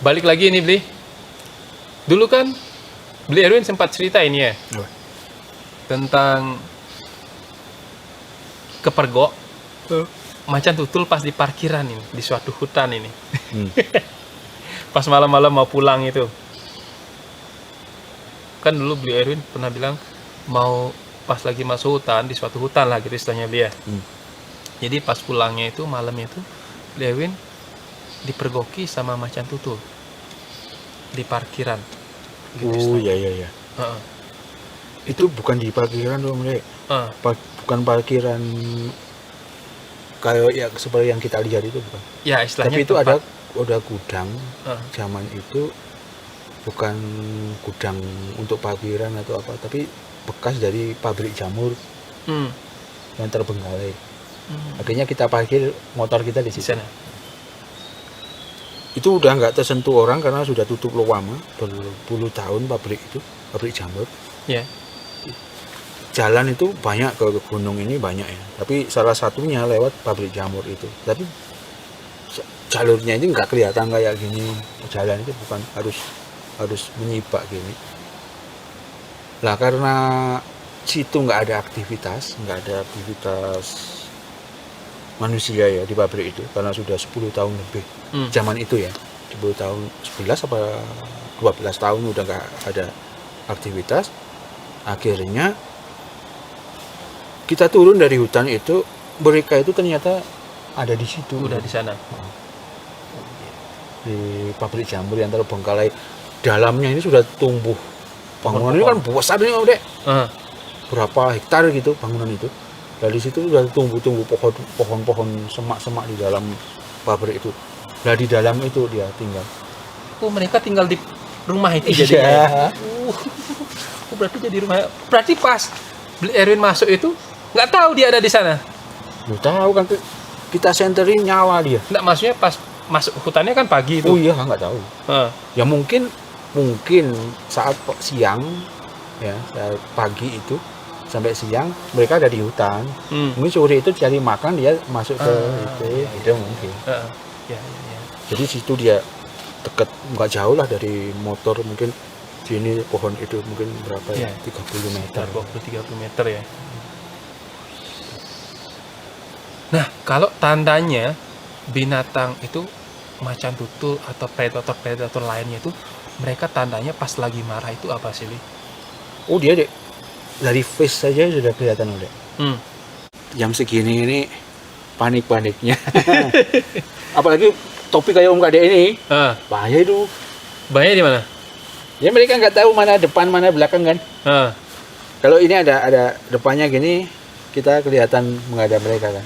balik lagi ini Bli. Dulu kan Bli Erwin sempat cerita ini ya. Apa? Tentang kepergok macan tutul pas di parkiran ini, di suatu hutan ini. Pas malam-malam mau pulang itu. Kan dulu Bli Erwin pernah bilang mau pas lagi masuk hutan, di suatu hutan lah gitu istilahnya dia. Jadi pas pulangnya itu malamnya itu Bli Erwin dipergoki sama macan tutul di parkiran. Gitu Oh istilahnya. iya. Itu bukan di parkiran dong, Dek. Ah, Bukan parkiran kayak ya seperti yang kita lihat itu bukan. ya istilahnya Tapi itu tempat. ada gudang. Ah, Zaman itu bukan gudang untuk parkiran atau apa, tapi bekas dari pabrik jamur hmm, yang terbengkalai. Akhirnya kita parkir motor kita di di situ. sana. Itu udah nggak tersentuh orang karena sudah tutup lama berpuluh tahun pabrik jamur. Ya. Jalan itu banyak ke gunung ini banyak ya, tapi salah satunya lewat pabrik jamur itu. Tapi jalurnya ini nggak kelihatan kayak gini, jalan itu bukan harus menyibak gini. Lah karena situ nggak ada aktivitas manusia ya di pabrik itu karena sudah 10 tahun lebih. Zaman itu ya 10 tahun 11 apa 12 tahun udah nggak ada aktivitas. Akhirnya kita turun dari hutan itu, mereka itu ternyata ada di situ. Udah di sana. Di pabrik jamur yang terbengkalai. Dalamnya ini sudah tumbuh. Bangunan ini kan besar nih, Dek. Berapa hektar gitu bangunan itu. Dari situ sudah tumbuh pohon-pohon semak-semak di dalam pabrik itu. Nah di dalam itu dia tinggal. Oh, mereka tinggal di rumah itu Iya. jadinya. Oh, berarti jadi rumah. Berarti pas Bli Erwin masuk itu nggak tahu dia ada di sana. Lu tahu kan kita senterin nyawa dia. Nggak, maksudnya pas masuk hutannya kan pagi itu. Oh iya nggak tahu. Ah, Ya mungkin saat siang ya saat pagi itu sampai siang mereka ada di hutan. Mungkin sore itu cari makan dia masuk ke itu mungkin. Ya. Jadi situ dia dekat nggak jauh lah dari motor mungkin sini pohon itu mungkin berapa ya, 30 meter. 20-30 meter ya. Nah, kalau tandanya binatang itu macan tutul atau predator lainnya itu mereka tandanya pas lagi marah itu apa sih, Li? Oh dia dek dari face saja sudah kelihatan udah. Jam segini ini panik-paniknya. Apalagi topi kayak Om Kade ini bahaya itu. Bahaya di mana? Ya mereka nggak tahu mana depan mana belakang kan. Kalau ini ada depannya gini kita kelihatan menghadap mereka kan.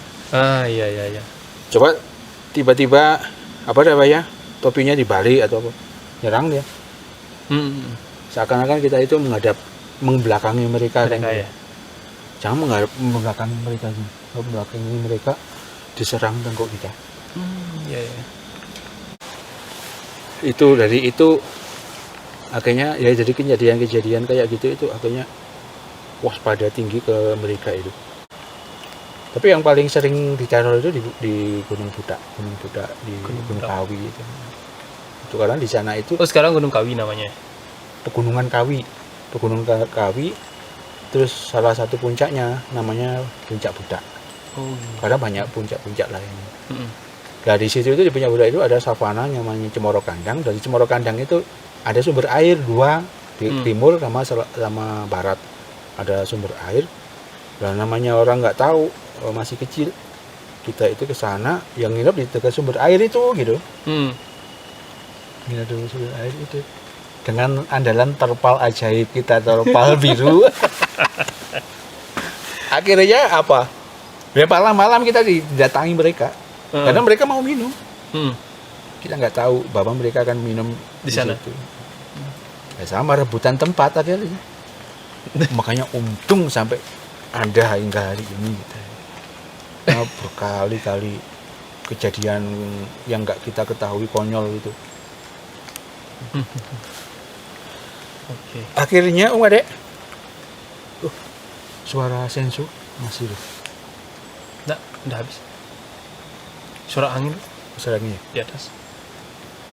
Iya. Coba tiba-tiba apa namanya topinya dibalik atau apa nyerang dia. Seakan-akan kita itu membelakangi mereka kan. Ya. Jangan membelakangi mereka sih. Kalau membelakangi mereka diserang tengkok kita. Iya. Itu dari itu akhirnya ya jadi kejadian kayak gitu itu akhirnya waspada tinggi ke mereka itu. Tapi yang paling sering diteror itu di Gunung Budak di Gunung Kawi itu. Itu karena di sana itu sekarang Gunung Kawi namanya. Pegunungan Kawi. Terus salah satu puncaknya namanya Puncak Budak. Karena banyak puncak-puncak lain. Nah di situ itu di Puncak Budak itu ada savana namanya Cemoro Kandang. Dari Cemoro Kandang itu ada sumber air dua di timur sama barat ada sumber air. Dan namanya orang nggak tahu masih kecil kita itu ke sana yang nginep di dekat sumber air itu gitu. Nginep di sumber air itu dengan andalan terpal ajaib kita, terpal biru. Akhirnya apa? Ya malam-malam kita didatangi mereka karena mereka mau minum. Kita nggak tahu bahwa mereka akan minum di sana. Situ. Ya sama rebutan tempat akhirnya. Makanya untung sampai ada hingga hari ini gitu. Nah, berkali-kali kejadian yang nggak kita ketahui konyol itu. Akhirnya Om Adek suara sensu masih udah habis. Suara angin di di atas.